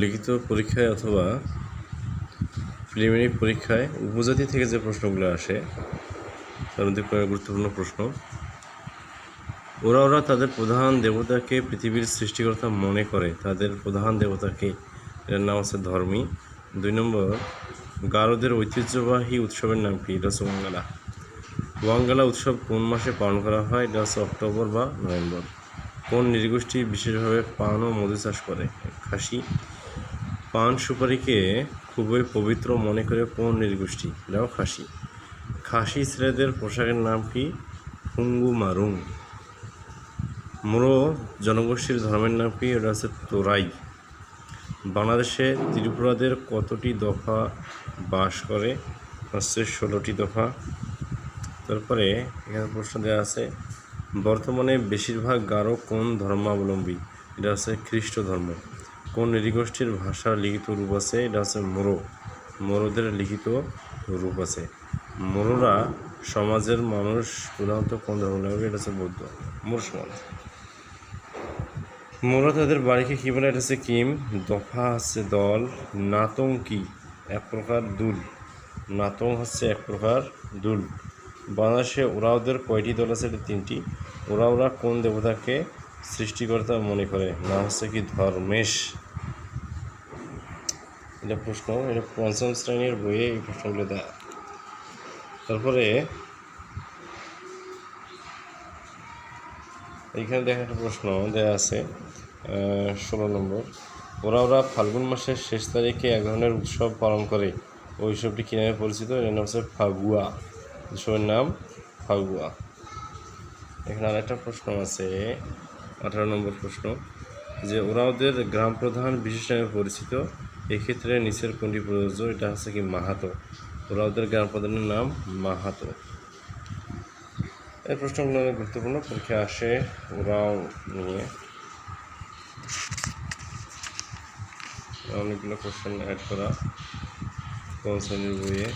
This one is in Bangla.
লিখিত পরীক্ষায় অথবা প্রিলিমিনারি পরীক্ষায় উপজাতি থেকে যে প্রশ্নগুলো আসে তার মধ্যে গুরুত্বপূর্ণ প্রশ্ন। ওরা তাদের প্রধান দেবতাকে পৃথিবীর সৃষ্টিকর্তা মনে করে। তাদের প্রধান দেবতাকে, এর নাম হচ্ছে ধর্মী। 2 নম্বর, গারোদের ঐতিহ্যবাহী উৎসবের নাম কি? এটা হচ্ছে ওয়াঙ্গালা। ওয়াঙ্গালা উৎসব কোন মাসে পালন করা হয়? এটা হচ্ছে অক্টোবর বা নভেম্বর। কোন নৃগোষ্ঠী বিশেষভাবে পান ও মধু চাষ করে? খাসি। পান সুপারিকে খুবই পবিত্র মনে করে কোন নৃগোষ্ঠী? এটাও খাসি। খাসি ছেলেদের পোশাকের নাম কি? হুঙ্গু মারুং। মোরো জনগোষ্ঠীর ধর্মের নাম কি? এটা হচ্ছে তোরাই। বাংলাদেশে ত্রিপুরাদের কতটি দফা বাস করে? হচ্ছে 16টি দফা। তারপরে এখানে প্রশ্ন দেওয়া আছে, বর্তমানে বেশিরভাগ গারো কোন ধর্মাবলম্বী? এটা হচ্ছে খ্রিস্ট ধর্ম। কোন নৃগোষ্ঠীর ভাষার লিখিত রূপ আছে? এটা হচ্ছে মোরো। মোরোদের লিখিত রূপ আছে। মোরোরা সমাজের মানুষ প্রধানত কোন ধর্মাবলম্বী? এটা হচ্ছে বৌদ্ধ। মোর সমাজ। মোরা তাদের বাড়িকে কী বলে? এটা হচ্ছে কিম। দফা হচ্ছে দল। নাতং কি? এক প্রকার দুল। নাতং হচ্ছে এক প্রকার দুল। বাংলাদেশে ওরাওদের কয়টি দল আছে? এটা 3টি। ওরা কোন দেবতাকে সৃষ্টিকর্তা মনে করে? নাম হচ্ছে কি? ধর্মেশ। এটা প্রশ্ন, এটা 5ম শ্রেণীর বইয়ে এই প্রশ্নগুলো দেয়। তারপরে এইখানে দেখা একটা প্রশ্ন দেওয়া আছে 16 নম্বর, ওরা ফাল্গুন মাসের শেষ তারিখে এক ধরনের উৎসব পালন করে। ওই উৎসবটি কী নামে পরিচিত? এর নাম হচ্ছে ফাগুয়া। উৎসবের নাম ফাগুয়া। এখানে আরেকটা প্রশ্ন আছে 18 নম্বর প্রশ্ন, যে ওদের গ্রাম প্রধান বিশেষ নামে পরিচিত। এক্ষেত্রে নিচের কোনটি প্রযোজ্য? এটা হচ্ছে কি? মাহাতো। ওদের গ্রাম প্রধানের নাম মাহাতো। এই প্রশ্নগুলো অনেক গুরুত্বপূর্ণ, পরীক্ষায় আসে ওরাও নিয়ে অনেকগুলো কোশ্চেন অ্যাড করা 5ম শ্রেণীর বইয়ে।